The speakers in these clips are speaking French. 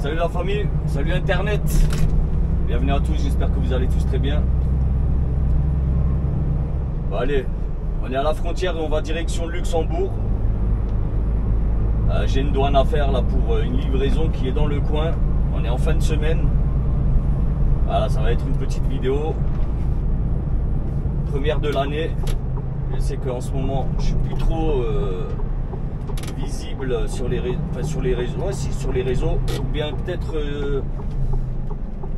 Salut la famille, salut Internet. Bienvenue à tous, j'espère que vous allez tous très bien. Bon, allez, on est à la frontière et on va direction Luxembourg. J'ai une douane à faire là pour une livraison qui est dans le coin. On est en fin de semaine. Voilà, ça va être une petite vidéo. Première de l'année. Je sais qu'en ce moment, je suis plus trop visible sur les réseaux. Enfin, sur les réseaux. Ouais, si, sur les réseaux. Ou bien peut-être.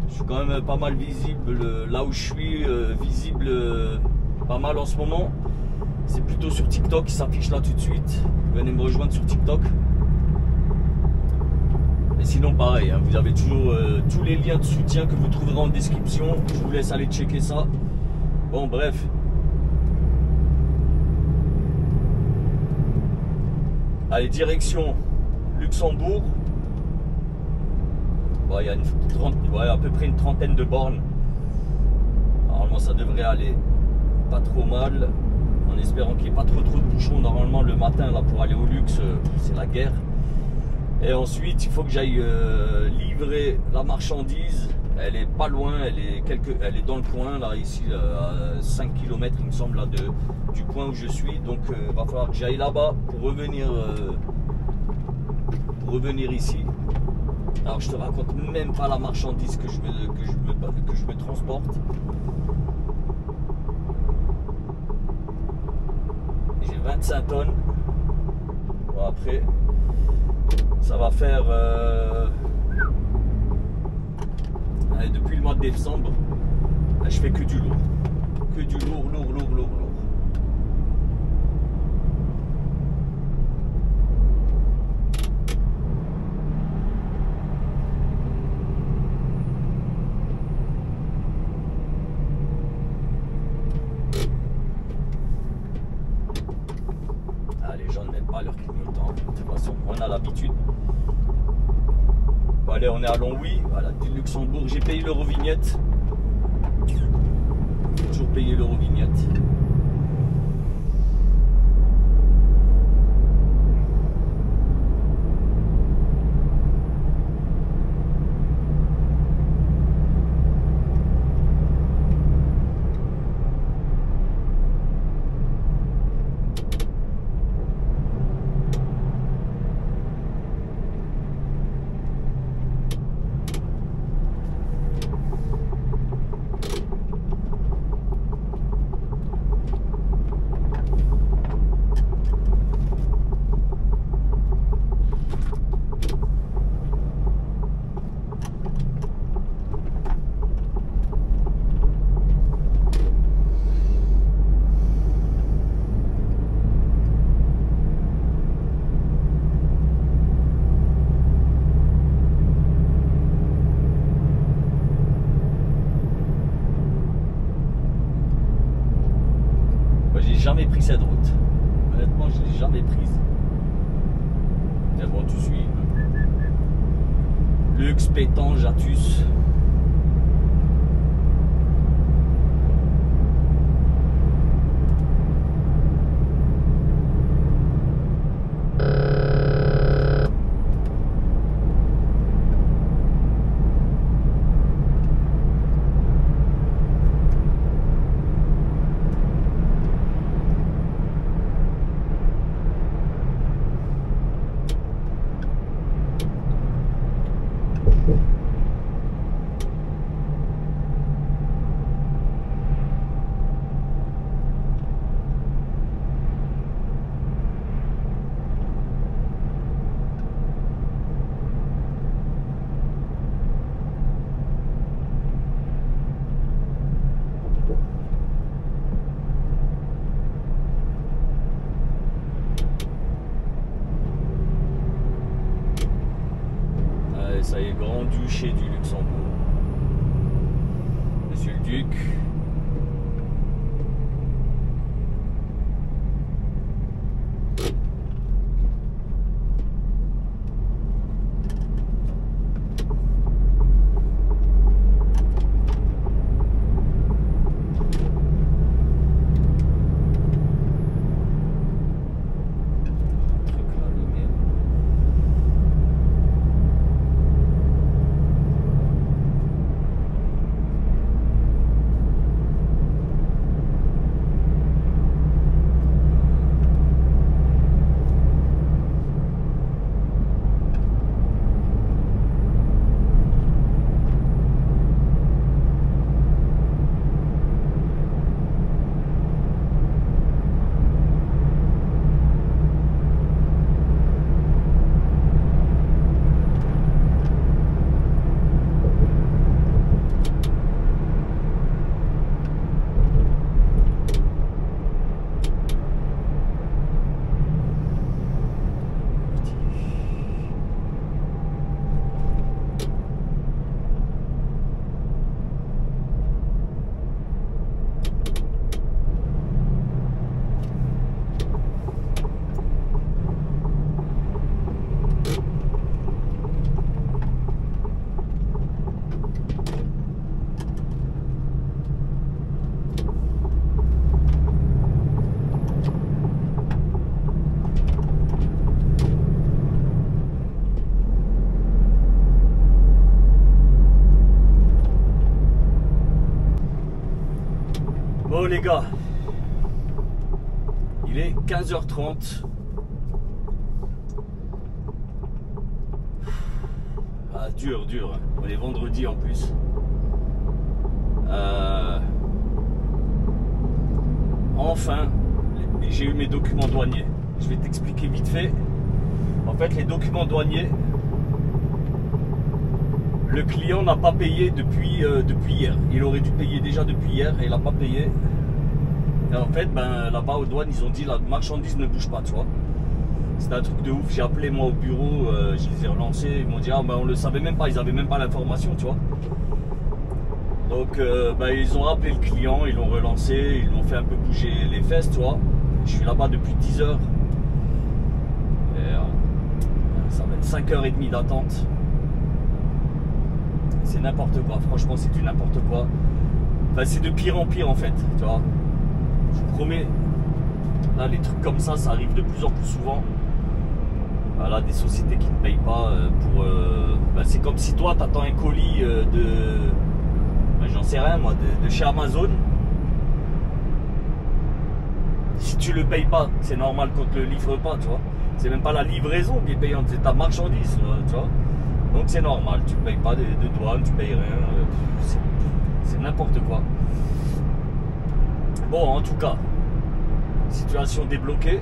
Je suis quand même pas mal visible là où je suis. Visible pas mal en ce moment. C'est plutôt sur TikTok qui s'affiche là tout de suite. Venez me rejoindre sur TikTok. Et sinon pareil, hein, vous avez toujours tous les liens de soutien que vous trouverez en description. Je vous laisse aller checker ça. Bon bref. Allez, direction Luxembourg. Bon, il y a à peu près une trentaine de bornes. Normalement ça devrait aller pas trop mal. En espérant qu'il n'y ait pas trop de bouchons. Normalement le matin là pour aller au luxe, c'est la guerre. Et ensuite il faut que j'aille livrer la marchandise. Elle est pas loin, elle est dans le coin là, ici à 5 km il me semble là, du point où je suis. Donc il va falloir que j'aille là-bas pour revenir ici. Alors je te raconte même pas la marchandise que je me transporte. J'ai 25 tonnes. Bon, après, ça va faire... allez, depuis le mois de décembre, là, je fais que du lourd. Que du lourd. Leur clignotant, de toute façon on a l'habitude. Bon, allez, on est à Longwy, voilà, du Luxembourg. J'ai payé l'Eurovignette. Toujours payé l'Eurovignette. Jamais pris cette route. Honnêtement, je l'ai jamais prise. Mais bon, tu suis. Lux, Pétange, Jatus. Ça y est, grand-duché du Luxembourg. Monsieur le Duc. les gars, il est 15h30. Ah, dur. On est vendredi en plus. Enfin, j'ai eu mes documents douaniers. Je vais t'expliquer vite fait. En fait, les documents douaniers, le client n'a pas payé depuis hier. Il aurait dû payer déjà depuis hier et il n'a pas payé. Et en fait, ben, là-bas aux douanes, ils ont dit la marchandise ne bouge pas, tu vois. C'était un truc de ouf. J'ai appelé moi au bureau, je les ai relancés. Ils m'ont dit, ah ben on le savait même pas, ils n'avaient même pas l'information, tu vois. Donc ben, ils ont appelé le client, ils l'ont relancé, ils l'ont fait un peu bouger les fesses, tu vois. Je suis là-bas depuis 10 heures. Et, ça va être 5h30 d'attente. C'est n'importe quoi, franchement c'est du n'importe quoi. Enfin, c'est de pire en pire en fait, tu vois. Je vous promets, là les trucs comme ça arrive de plus en plus souvent. Voilà, des sociétés qui ne payent pas pour... Ben, c'est comme si toi t'attends un colis ben, j'en sais rien moi, de chez Amazon. Si tu le payes pas, c'est normal qu'on te le livre pas, tu vois. C'est même pas la livraison qui est payante, c'est ta marchandise, tu vois. Donc c'est normal, tu ne payes pas de douane, tu payes rien, c'est n'importe quoi. Bon, en tout cas, situation débloquée,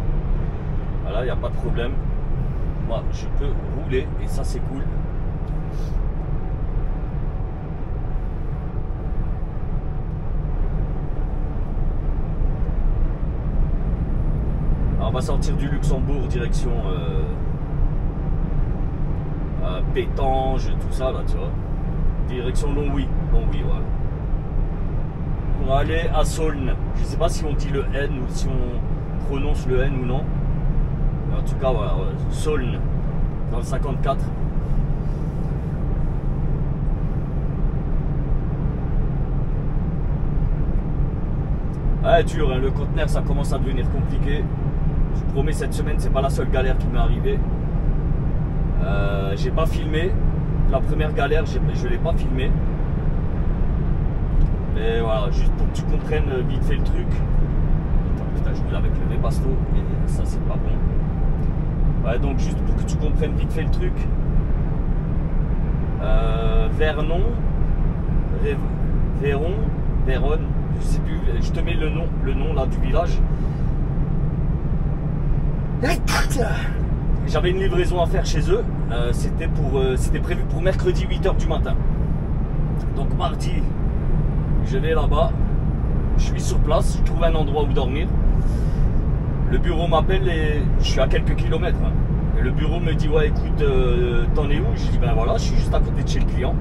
voilà, il n'y a pas de problème. Moi, je peux rouler et ça c'est cool. Alors, on va sortir du Luxembourg, direction... Pétange, tout ça là, tu vois. Direction Longwy, voilà. Pour aller à Saulnes. Je sais pas si on dit le N ou si on prononce le N ou non. Mais en tout cas, voilà, Saulnes, dans le 54. Ouais, dur, hein, le conteneur ça commence à devenir compliqué. Je vous promets, cette semaine, c'est pas la seule galère qui m'est arrivée. J'ai pas filmé la première galère, je l'ai pas filmé, mais voilà, juste pour que tu comprennes vite fait le truc. Attends, putain, je roule avec le Webasto et ça c'est pas bon. Ouais, donc juste pour que tu comprennes vite fait le truc, Vernon, Véron, je sais plus, je te mets le nom là du village. J'avais une livraison à faire chez eux, c'était prévu pour mercredi 8h du matin. Donc mardi, je vais là-bas, je suis sur place, je trouve un endroit où dormir. Le bureau m'appelle et je suis à quelques kilomètres. Hein. Et le bureau me dit, ouais écoute, t'en es où? Je dis, ben voilà, je suis juste à côté de chez le client.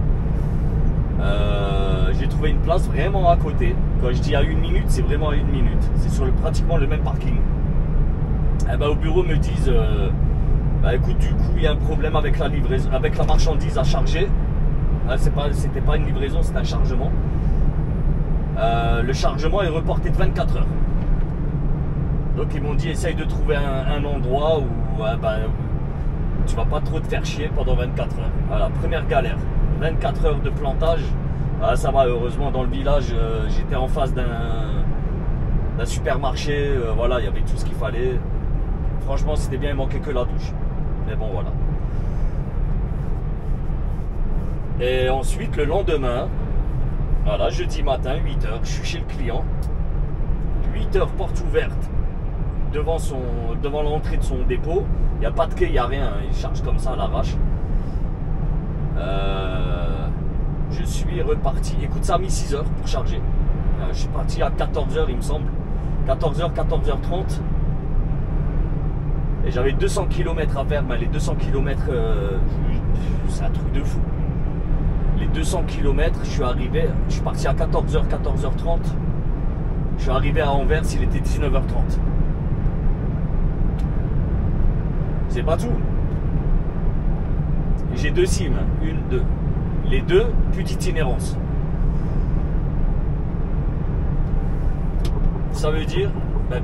J'ai trouvé une place vraiment à côté. Quand je dis à 1 minute, c'est vraiment à 1 minute. C'est sur pratiquement le même parking. Et ben, au bureau me disent... bah écoute, du coup il y a un problème avec la livraison, avec la marchandise à charger. C'était pas une livraison, c'était un chargement. Le chargement est reporté de 24 heures. Donc ils m'ont dit essaye de trouver un endroit où tu vas pas trop te faire chier pendant 24 heures. Voilà, première galère. 24 heures de plantage. Ah, ça va, heureusement dans le village, j'étais en face d'un supermarché. Voilà, il y avait tout ce qu'il fallait. Franchement c'était bien, il manquait que la douche. Mais bon voilà. Et ensuite le lendemain, voilà, jeudi matin, 8h, je suis chez le client. 8h, porte ouverte, devant l'entrée de son dépôt. Il n'y a pas de quai, il n'y a rien, hein, il charge comme ça à l'arrache. Je suis reparti, écoute, ça a mis 6h pour charger. Je suis parti à 14h il me semble. 14h, 14h30. Et j'avais 200 km à faire, mais les 200 km, c'est un truc de fou. Les 200 km, je suis parti à 14h, 14h30. Je suis arrivé à Anvers, il était 19h30. C'est pas tout. J'ai 2 SIM, une, deux. Les deux, plus d'itinérance. Ça veut dire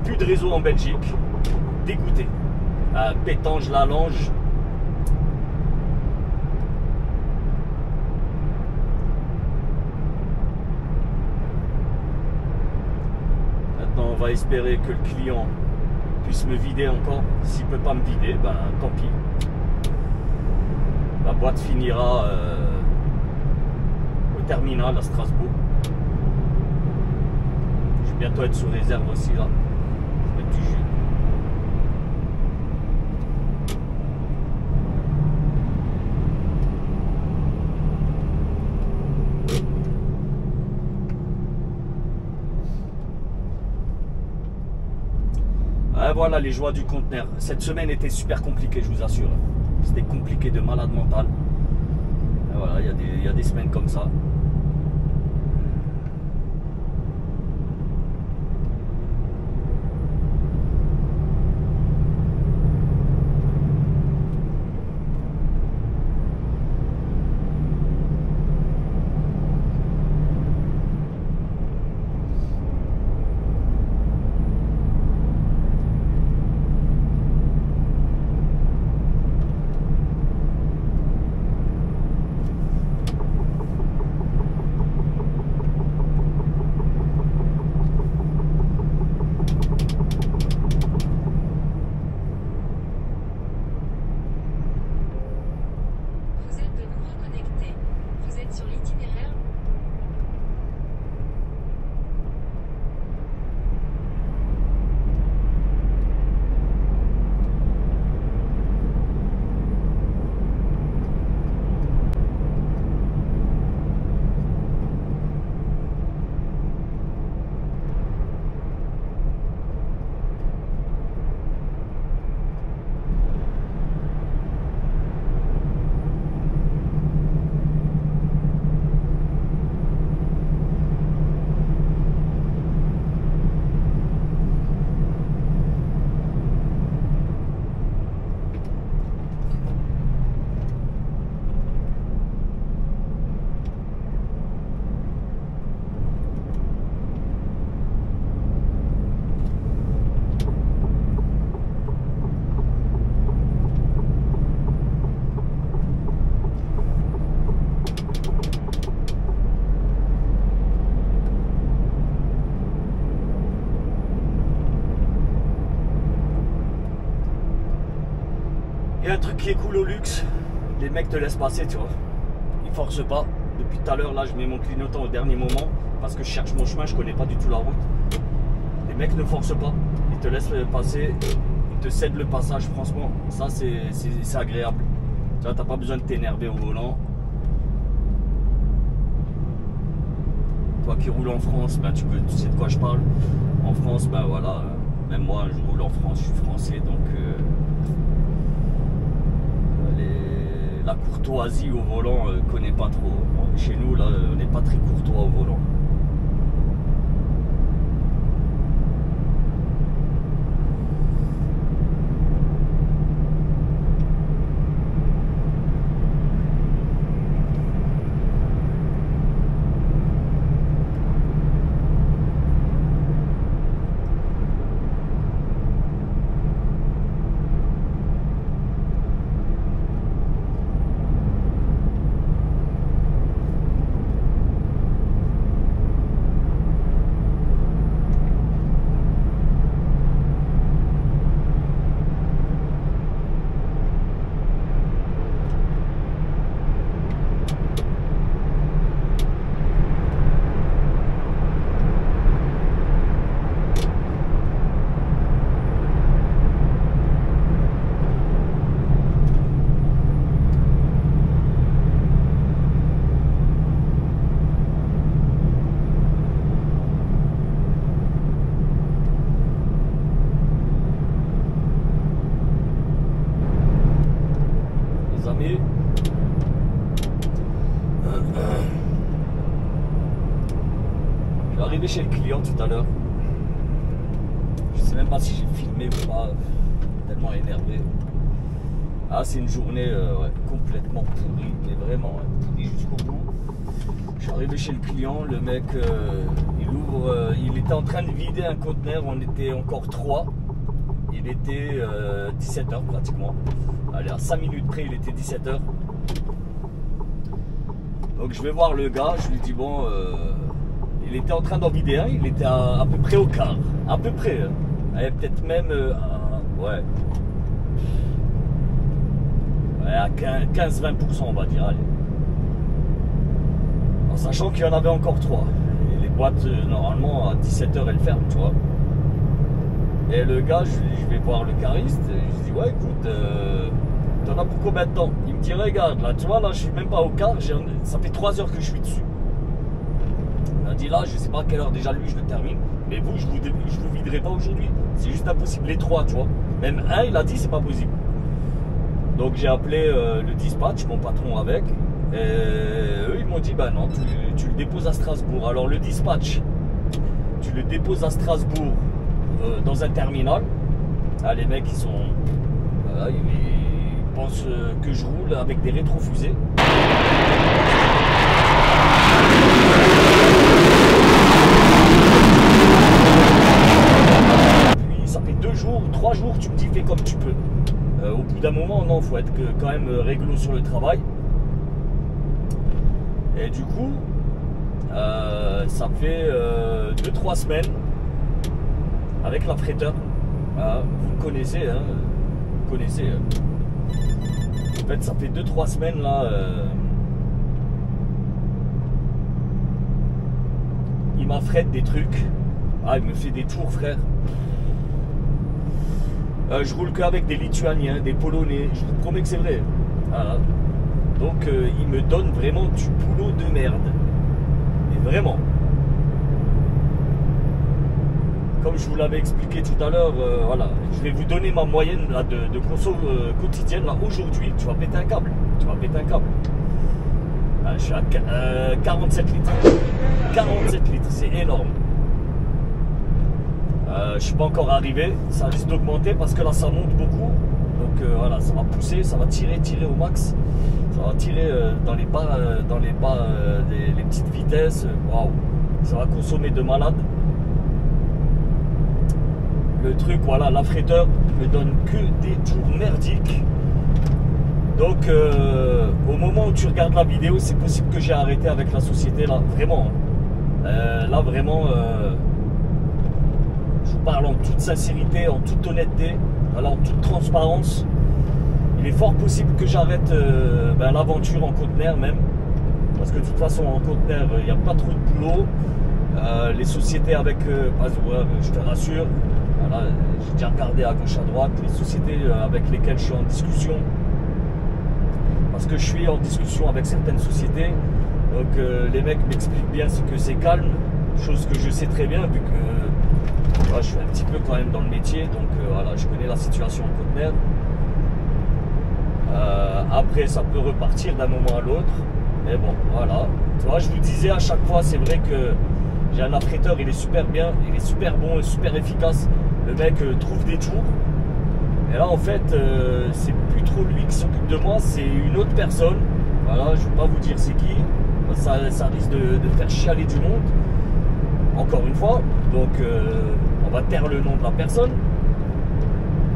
plus de réseau en Belgique. Dégoûté. Pétange, Lalange. on va espérer que le client puisse me vider encore. S'il ne peut pas me vider, ben tant pis. La boîte finira au terminal à Strasbourg. Je vais bientôt être sous réserve aussi là. Je vais mettre du jus. Voilà les joies du conteneur. Cette semaine était super compliquée, je vous assure. C'était compliqué de malade mental. Et voilà, il y a des semaines comme ça. Et un truc qui est cool au luxe, les mecs te laissent passer, tu vois. Ils forcent pas. Depuis tout à l'heure, là, je mets mon clignotant au dernier moment parce que je cherche mon chemin, je connais pas du tout la route. Les mecs ne forcent pas. Ils te laissent passer, ils te cèdent le passage, franchement. Ça, c'est agréable. Tu vois, t'as pas besoin de t'énerver au volant. Toi qui roules en France, ben, tu sais de quoi je parle. En France, ben voilà, même moi, je roule en France, je suis français, donc... la courtoisie au volant, connaît pas trop. Chez nous, là, on n'est pas très courtois au volant. Chez le client tout à l'heure. Je sais même pas si j'ai filmé ou pas, tellement énervé. Ah, c'est une journée ouais, complètement pourrie, mais vraiment pourrie jusqu'au bout. Je suis arrivé chez le client, le mec il ouvre, il était en train de vider un conteneur, on était encore 3. Il était 17 h pratiquement. Allez, à 5 minutes près, il était 17 h. Donc je vais voir le gars, je lui dis bon. il était en train d'en vider un, il était à peu près au quart. À peu près. Peut-être même ouais. À 15-20%, on va dire. Allez. En sachant qu'il y en avait encore 3. Et les boîtes, normalement, à 17 h, elles ferment, tu vois. Et le gars, je vais voir le cariste. Je lui dis, ouais, écoute, t'en as pour combien de temps? Il me dit, regarde, là, tu vois, là, je suis même pas au quart. Ça fait 3 heures que je suis dessus. Il m'a dit, là, je sais pas à quelle heure déjà lui, je le termine. Mais vous, je vous viderai pas aujourd'hui. C'est juste impossible. Les 3, tu vois. Même un, il a dit, c'est pas possible. Donc j'ai appelé le dispatch, mon patron avec, et eux ils m'ont dit bah non, tu le déposes à Strasbourg. Alors le dispatch, tu le déposes à Strasbourg dans un terminal. Ah, les mecs ils sont, ils pensent que je roule avec des rétrofusées. Puis ça fait 2 jours, 3 jours, tu me dis fais comme tu peux. Au bout d'un moment, non, il faut être quand même réglo sur le travail. Et du coup, ça fait 2-3 semaines avec l'affréteur. Vous le connaissez, hein, vous connaissez. En fait, ça fait 2-3 semaines là. Il m'affrète des trucs. Il me fait des tours, frère. Je roule qu'avec des Lituaniens, des Polonais, je vous promets que c'est vrai. Voilà. Donc il me donne vraiment du boulot de merde. Mais vraiment. Comme je vous l'avais expliqué tout à l'heure, voilà, je vais vous donner ma moyenne là, de conso quotidienne là aujourd'hui. Tu vas péter un câble. Tu vas péter un câble. Je suis à 47 litres. 47 litres, c'est énorme. Je ne suis pas encore arrivé, ça risque d'augmenter parce que là ça monte beaucoup. Donc voilà, ça va pousser, ça va tirer au max. Ça va tirer dans les bas, les petites vitesses. Waouh, ça va consommer de malade. Le truc, voilà, l'affréteur me donne que des tours merdiques. Donc au moment où tu regardes la vidéo, c'est possible que j'ai arrêté avec la société là, vraiment. Là vraiment. Je vous parle en toute sincérité, en toute honnêteté, voilà, en toute transparence. Il est fort possible que j'arrête l'aventure en conteneur même. Parce que de toute façon en conteneur, il n'y a pas trop de boulot. Les sociétés avec, je te rassure, voilà, j'ai déjà regardé à gauche à droite, les sociétés avec lesquelles je suis en discussion. Parce que je suis en discussion avec certaines sociétés. Donc les mecs m'expliquent bien ce que c'est calme. Chose que je sais très bien vu que je suis un petit peu quand même dans le métier, donc voilà, je connais la situation en conteneur. Après, ça peut repartir d'un moment à l'autre, mais bon, voilà. Tu vois, je vous disais à chaque fois, c'est vrai que j'ai un affréteur, il est super bien, il est super bon et super efficace. Le mec trouve des tours. Et là, en fait, c'est plus trop lui qui s'occupe de moi, c'est une autre personne. Voilà, je ne vais pas vous dire c'est qui. Ça risque de faire chialer du monde. Encore une fois, donc on va taire le nom de la personne.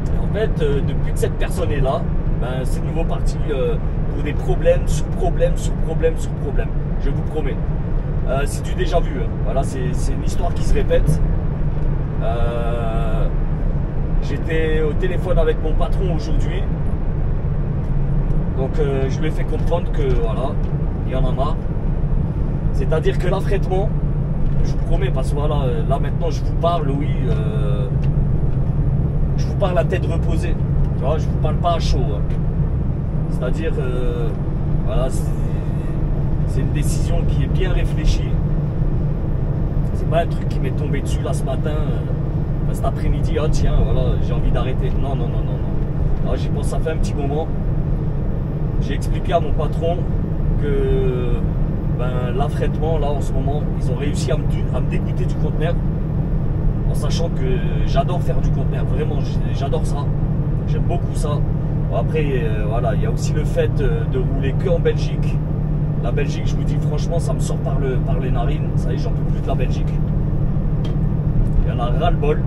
Et en fait, depuis que cette personne est là, c'est de nouveau parti pour des problèmes sur problèmes sur problèmes sur problèmes. Je vous promets. C'est du déjà vu. Hein. Voilà, c'est une histoire qui se répète. J'étais au téléphone avec mon patron aujourd'hui. Donc je lui ai fait comprendre que voilà, il y en a marre. C'est-à-dire que l'affrètement, je vous promets, parce que voilà, là maintenant je vous parle, oui, je vous parle à tête reposée, tu vois, je vous parle pas à chaud. Hein. C'est-à-dire, voilà, c'est une décision qui est bien réfléchie. C'est pas un truc qui m'est tombé dessus là ce matin, cet après-midi, ah tiens, voilà, j'ai envie d'arrêter. Non, non, non, non, non. Alors j'y pense, ça fait un petit moment. J'ai expliqué à mon patron que l'affrètement, là en ce moment, ils ont réussi à me dégoûter du conteneur, en sachant que j'adore faire du conteneur, vraiment j'adore ça, j'aime beaucoup ça. Bon, après voilà, il y a aussi le fait de rouler que en Belgique. La Belgique, je vous dis franchement, ça me sort par les narines, ça y est, j'en peux plus de la Belgique. Il y en a ras-le-bol.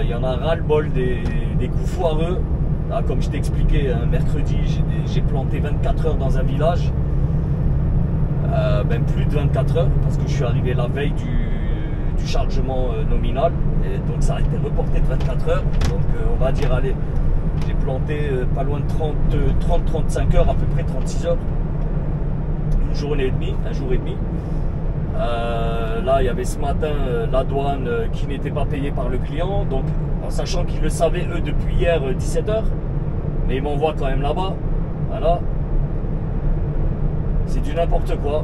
Il y en a ras-le-bol des coups foireux. Là, comme je t'ai expliqué, mercredi, j'ai planté 24 heures dans un village. Ben plus de 24 heures, parce que je suis arrivé la veille du chargement nominal, et donc ça a été reporté de 24 heures. Donc on va dire, allez, j'ai planté pas loin de 30-35 heures, à peu près 36 heures. Une journée et demie, un jour et demi. Là, il y avait ce matin la douane qui n'était pas payée par le client, donc en sachant qu'ils le savaient eux depuis hier 17h, mais ils m'envoient quand même là-bas. Voilà. C'est du n'importe quoi.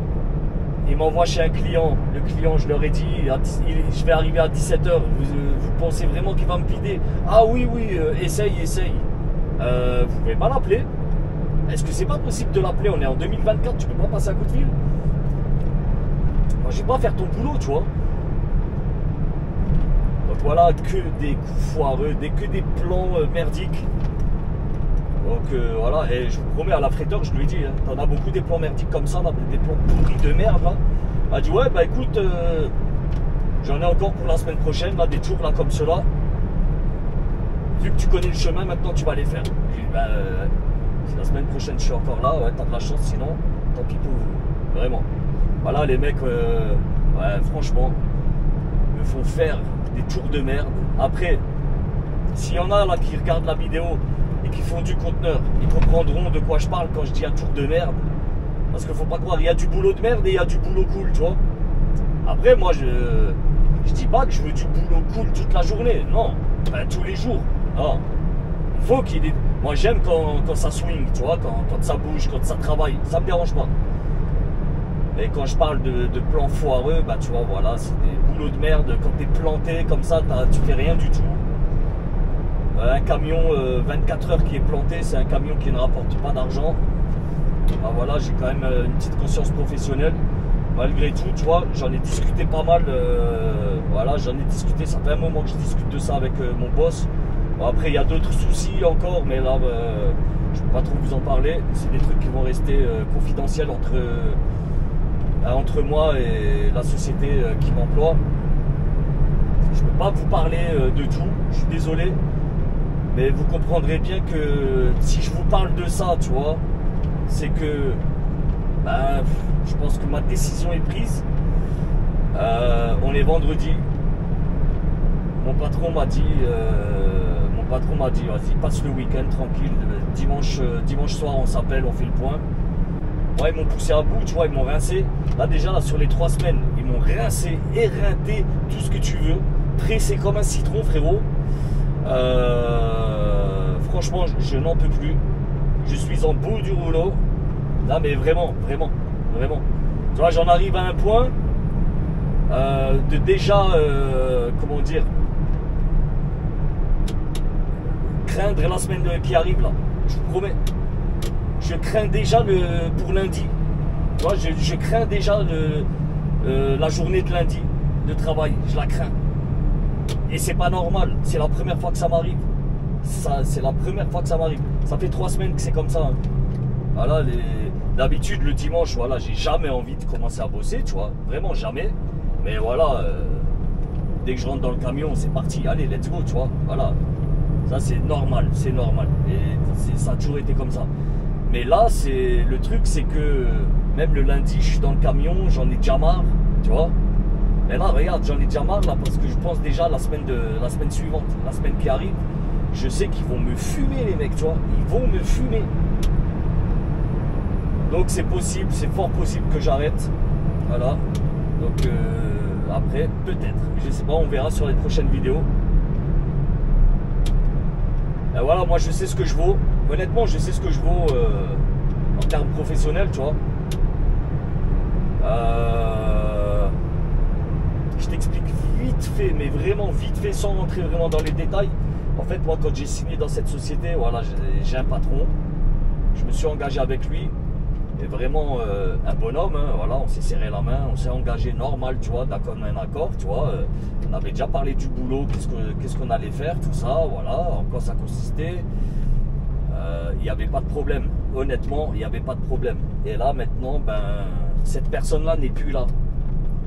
Ils m'envoient chez un client. Le client, je leur ai dit, je vais arriver à 17h. Vous pensez vraiment qu'il va me vider? Ah oui, essaye. Vous pouvez pas l'appeler? Est-ce que c'est pas possible de l'appeler? On est en 2024, tu peux pas passer un coup de fil? Moi, je vais pas faire ton boulot, tu vois. Donc voilà, que des coups foireux, que des plans merdiques. Donc voilà, et je vous promets, à la fretteur, je lui ai dit, hein, t'en as beaucoup des plans merdiques comme ça, là, des plans pourris de merde, là. Elle a dit, ouais, bah écoute, j'en ai encore pour la semaine prochaine, là, des tours, là, comme ceux-là. Vu que tu connais le chemin, maintenant, tu vas les faire. J'ai dit, bah, si la semaine prochaine, je suis encore là, ouais, t'as de la chance, sinon, tant pis pour vous. Vraiment. Voilà, les mecs, ouais, franchement, me font faire des tours de merde. Après, s'il y en a, là, qui regardent la vidéo et qui font du conteneur, ils comprendront de quoi je parle quand je dis un tour de merde. Parce qu'il faut pas croire, il y a du boulot de merde et il y a du boulot cool, tu vois. Après, moi, je dis pas que je veux du boulot cool toute la journée, non, ben, tous les jours. Non. Il faut qu'il y ait des... Moi, j'aime quand ça swing, tu vois, quand ça bouge, quand ça travaille, ça me dérange pas. Et quand je parle de plans foireux, bah tu vois, voilà, c'est des boulots de merde. Quand t'es planté comme ça, tu fais rien du tout. Un camion 24 heures qui est planté, c'est un camion qui ne rapporte pas d'argent. Bah voilà, j'ai quand même une petite conscience professionnelle. Malgré tout, tu vois, j'en ai discuté pas mal. Voilà, j'en ai discuté, ça fait un moment que je discute de ça avec mon boss. Bon, après, il y a d'autres soucis encore, mais là, je ne peux pas trop vous en parler. C'est des trucs qui vont rester confidentiels entre moi et la société qui m'emploie. Je ne peux pas vous parler de tout, je suis désolé. Mais vous comprendrez bien que si je vous parle de ça, tu vois, c'est que ben, je pense que ma décision est prise. On est vendredi. Mon patron m'a dit, vas-y, passe le week-end tranquille. Dimanche soir, on s'appelle, on fait le point. Moi, ils m'ont poussé à bout, tu vois, ils m'ont rincé. Là, déjà, là, sur les 3 semaines, ils m'ont rincé, éreinté, tout ce que tu veux. Pressé comme un citron, frérot. Franchement, je n'en peux plus. Je suis en bout du rouleau. Là, mais vraiment. Tu vois, j'en arrive à un point de déjà, comment dire, craindre la semaine qui arrive, là. Je vous promets. Je crains déjà pour lundi. Tu vois, je crains déjà la journée de lundi de travail. Je la crains. Et c'est pas normal. C'est la première fois que ça m'arrive. C'est la première fois que ça m'arrive. Ça fait 3 semaines que c'est comme ça. Hein. Voilà, d'habitude, le dimanche, voilà, j'ai jamais envie de commencer à bosser, tu vois. Vraiment jamais. Mais voilà, dès que je rentre dans le camion, c'est parti. Allez, let's go, tu vois. Voilà. Ça, c'est normal. C'est normal. Et ça a toujours été comme ça. Mais là, le truc, c'est que même le lundi, je suis dans le camion, j'en ai déjà marre, tu vois. Mais là, regarde, j'en ai déjà marre là parce que je pense déjà la semaine suivante, la semaine qui arrive, je sais qu'ils vont me fumer les mecs, tu vois. Ils vont me fumer. Donc c'est possible, c'est fort possible que j'arrête. Voilà. Donc après, peut-être, je sais pas, on verra sur les prochaines vidéos. Et voilà, moi je sais ce que je vaux. Honnêtement, je sais ce que je vaux en termes professionnels, tu vois. Je t'explique vite fait, mais vraiment vite fait, sans rentrer vraiment dans les détails. En fait, moi, quand j'ai signé dans cette société, voilà, j'ai un patron. Je me suis engagé avec lui. Et vraiment un bonhomme, hein, voilà, on s'est serré la main, on s'est engagé normal, tu vois, d'accord, un accord, tu vois. On avait déjà parlé du boulot, qu'est-ce qu'on allait faire, tout ça, voilà, en quoi ça consistait. Il n'y avait pas de problème, honnêtement, il n'y avait pas de problème. Et là, maintenant, ben, cette personne-là n'est plus là.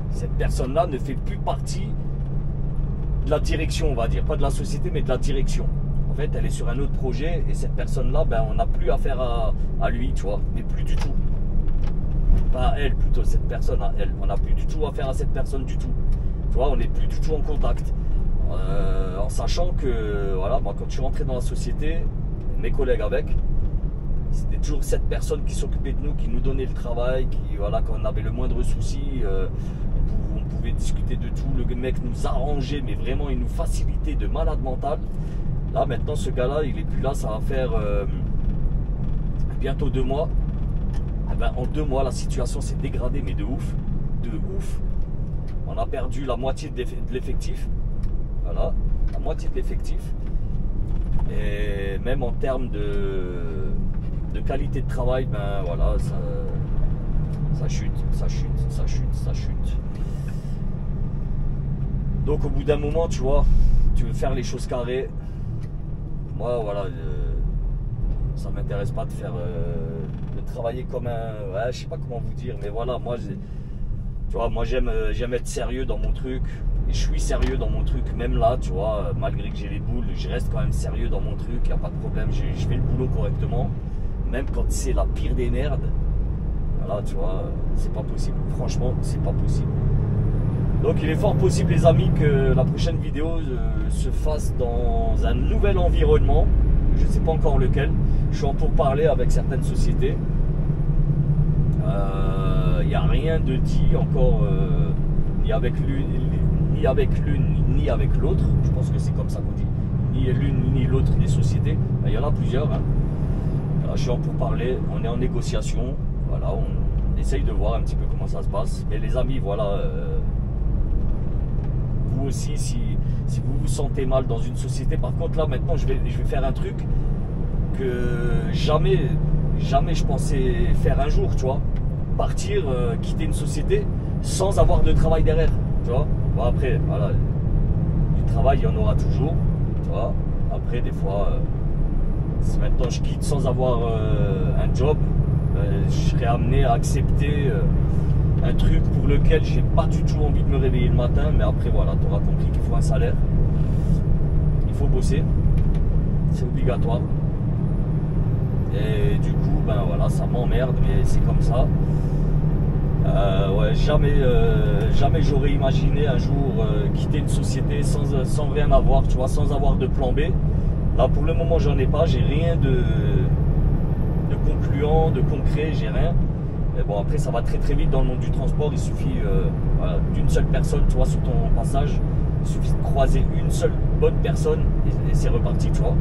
Cette personne-là ne fait plus partie de la direction, on va dire. Pas de la société, mais de la direction. En fait, elle est sur un autre projet et cette personne-là, ben, on n'a plus affaire à lui, tu vois. Mais plus du tout. pas à elle plutôt, cette personne à elle. On n'a plus du tout affaire à cette personne du tout. Tu vois, on n'est plus du tout en contact. En sachant que, voilà, moi quand je suis rentré dans la société, mes collègues avec, c'était toujours cette personne qui s'occupait de nous, qui nous donnait le travail, qui, voilà, quand on avait le moindre souci, on pouvait discuter de tout. Le mec nous arrangeait, mais vraiment il nous facilitait de malade mental. Là maintenant ce gars-là, il est plus là, ça va faire bientôt 2 mois. Et ben, en 2 mois, la situation s'est dégradée, mais de ouf, de ouf. On a perdu la moitié de l'effectif. Voilà, la moitié de l'effectif. Et même en termes de qualité de travail, ben voilà, ça chute, ça chute, ça chute, ça chute. Donc au bout d'un moment, tu vois, tu veux faire les choses carrées. Moi, voilà, ça m'intéresse pas de faire, de travailler comme un, ouais, je sais pas comment vous dire, mais voilà, moi, tu vois, moi j'aime être sérieux dans mon truc. Et je suis sérieux dans mon truc, même là, tu vois, malgré que j'ai les boules, je reste quand même sérieux dans mon truc, il n'y a pas de problème, je fais le boulot correctement, même quand c'est la pire des merdes. Voilà, tu vois, c'est pas possible, franchement, c'est pas possible. Donc il est fort possible, les amis, que la prochaine vidéo se fasse dans un nouvel environnement, je ne sais pas encore lequel, je suis en pourparlers avec certaines sociétés. Il n'y a rien de dit encore, ni avec l'une ni avec l'autre, je pense que c'est comme ça qu'on dit, ni l'une ni l'autre des sociétés. Il y en a plusieurs, hein. Je suis en pourparlers, on est en négociation, voilà, on essaye de voir un petit peu comment ça se passe. Mais les amis, voilà, vous aussi, si vous vous sentez mal dans une société, par contre là maintenant je vais faire un truc que jamais je pensais faire un jour, tu vois, partir, quitter une société sans avoir de travail derrière, tu vois. Bon, après, voilà, du travail, il y en aura toujours, tu vois. Après, des fois, si maintenant je quitte sans avoir un job, je serai amené à accepter un truc pour lequel j'ai pas du tout envie de me réveiller le matin. Mais après, voilà, tu auras compris qu'il faut un salaire. Il faut bosser. C'est obligatoire. Et du coup, ben voilà, ça m'emmerde, mais c'est comme ça. Ouais, jamais j'aurais imaginé un jour quitter une société sans rien avoir, tu vois, sans avoir de plan B. Là pour le moment j'en ai pas, j'ai rien de concluant, de concret, j'ai rien. Mais bon, après ça va très très vite dans le monde du transport, il suffit voilà, d'une seule personne, tu vois, sur ton passage, il suffit de croiser une seule bonne personne et c'est reparti, tu vois.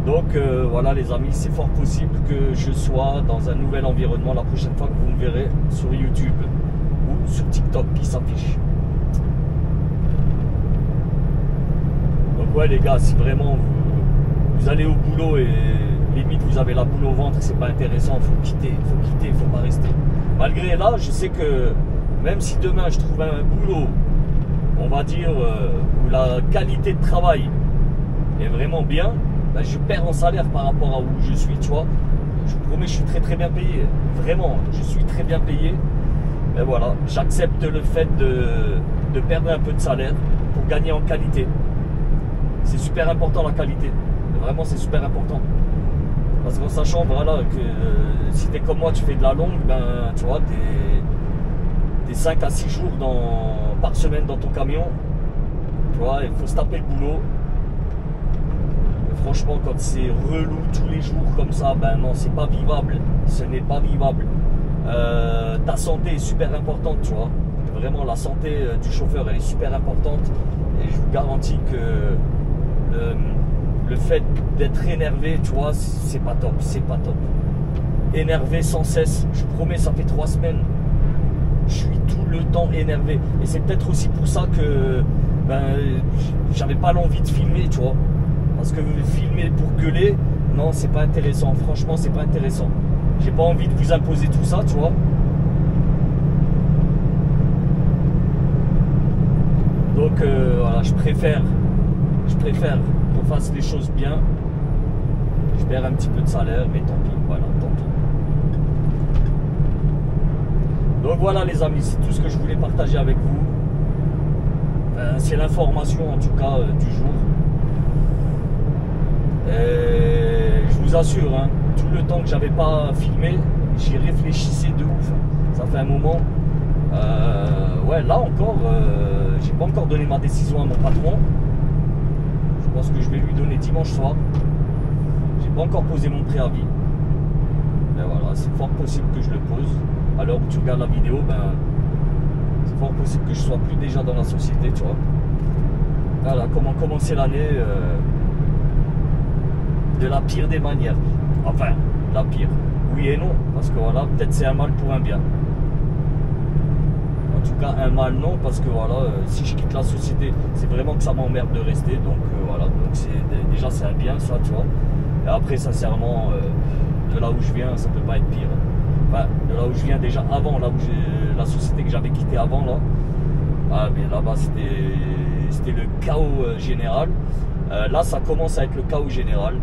Donc voilà les amis, c'est fort possible que je sois dans un nouvel environnement la prochaine fois que vous me verrez sur YouTube ou sur TikTok qui s'affiche. Donc ouais les gars, si vraiment vous allez au boulot et limite vous avez la boule au ventre, c'est pas intéressant, faut quitter, faut pas rester. Malgré là, je sais que même si demain je trouve un boulot, on va dire, où la qualité de travail est vraiment bien, ben, je perds en salaire par rapport à où je suis, tu vois. Je vous promets, je suis très très bien payé. Vraiment, je suis très bien payé. Mais voilà, j'accepte le fait de perdre un peu de salaire pour gagner en qualité. C'est super important la qualité. Vraiment, c'est super important. Parce qu'en sachant, voilà, que si tu es comme moi, tu fais de la longue, ben, tu vois, t'es 5 à 6 jours par semaine dans ton camion. Tu vois, il faut se taper le boulot. Franchement, quand c'est relou tous les jours comme ça, ben non, c'est pas vivable. Ce n'est pas vivable. Ta santé est super importante, tu vois. Vraiment, la santé du chauffeur, elle est super importante. Et je vous garantis que le fait d'être énervé, tu vois, c'est pas top. C'est pas top. Énervé sans cesse, je vous promets, ça fait 3 semaines. Je suis tout le temps énervé. Et c'est peut-être aussi pour ça que ben, j'avais pas l'envie de filmer, tu vois. Parce que filmer pour gueuler, non, c'est pas intéressant. Franchement, c'est pas intéressant. J'ai pas envie de vous imposer tout ça, tu vois. Donc voilà, je préfère qu'on fasse les choses bien. Je perds un petit peu de salaire, mais tant pis, voilà, tant pis. Donc voilà les amis, c'est tout ce que je voulais partager avec vous. C'est l'information en tout cas du jour. Et je vous assure, hein, tout le temps que j'avais pas filmé, j'y réfléchissais de ouf. Ça fait un moment. Ouais, là encore, j'ai pas encore donné ma décision à mon patron. Je pense que je vais lui donner dimanche soir. J'ai pas encore posé mon préavis. Mais voilà, c'est fort possible que je le pose. À l'heure où tu regardes la vidéo, ben, c'est fort possible que je sois plus déjà dans la société, tu vois. Voilà, comment commencer l'année de la pire des manières. Enfin, la pire. Oui et non, parce que voilà, peut-être c'est un mal pour un bien. En tout cas, un mal non, parce que voilà, si je quitte la société, c'est vraiment que ça m'emmerde de rester. Donc voilà, donc déjà c'est un bien ça, tu vois. Et après, sincèrement, de là où je viens, ça peut pas être pire. Enfin, de là où je viens déjà avant, là où la société que j'avais quittée avant, là. Ah, mais là-bas, c'était le chaos général. Là, ça commence à être le chaos général.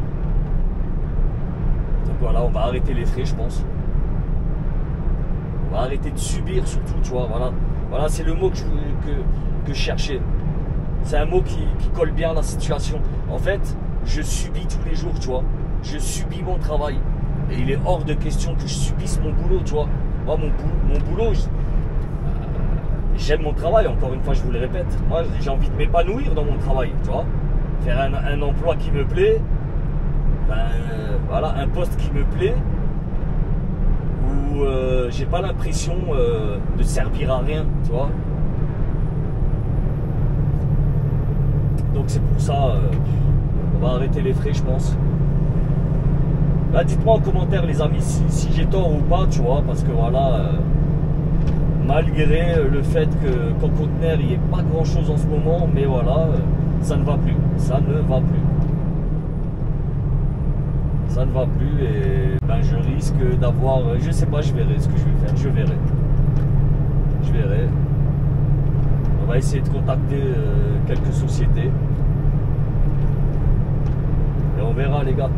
Donc voilà, on va arrêter les frais, je pense. On va arrêter de subir, surtout, tu vois. Voilà, c'est le mot que je cherchais. C'est un mot qui colle bien à la situation. En fait, je subis tous les jours, tu vois. Je subis mon travail. Et il est hors de question que je subisse mon boulot, tu vois. Moi, mon boulot, j'aime mon travail, encore une fois, je vous le répète. Moi, j'ai envie de m'épanouir dans mon travail, tu vois. Faire un emploi qui me plaît. Voilà, un poste qui me plaît. Où j'ai pas l'impression de servir à rien, tu vois. Donc c'est pour ça, on va arrêter les frais, je pense. Là, dites-moi en commentaire, les amis, si j'ai tort ou pas, tu vois, parce que voilà, malgré le fait qu'en conteneur, il n'y ait pas grand-chose en ce moment, mais voilà, ça ne va plus. Ça ne va plus. Ça ne va plus et ben, je risque d'avoir, je sais pas, je verrai ce que je vais faire, je verrai. Je verrai. On va essayer de contacter quelques sociétés. Et on verra les gars,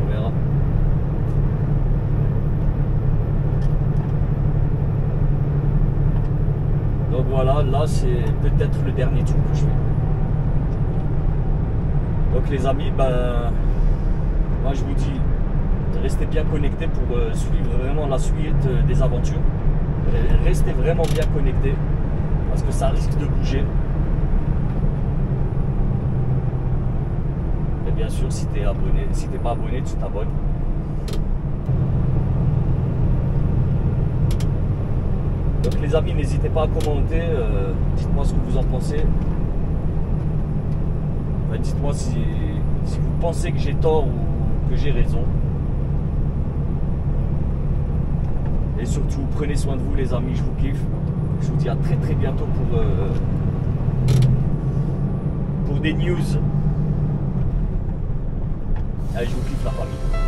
on verra. Donc voilà, là c'est peut-être le dernier tour que je fais. Donc les amis, ben moi je vous dis, restez bien connectés pour suivre vraiment la suite des aventures. Restez vraiment bien connectés parce que ça risque de bouger. Et bien sûr, si tu es abonné, si tu n'es pas abonné, tu t'abonnes. Donc les amis, n'hésitez pas à commenter, dites-moi ce que vous en pensez. Enfin, dites-moi si vous pensez que j'ai tort ou que j'ai raison. Et surtout, prenez soin de vous les amis, je vous kiffe. Je vous dis à très très bientôt pour des news. Allez, je vous kiffe la famille.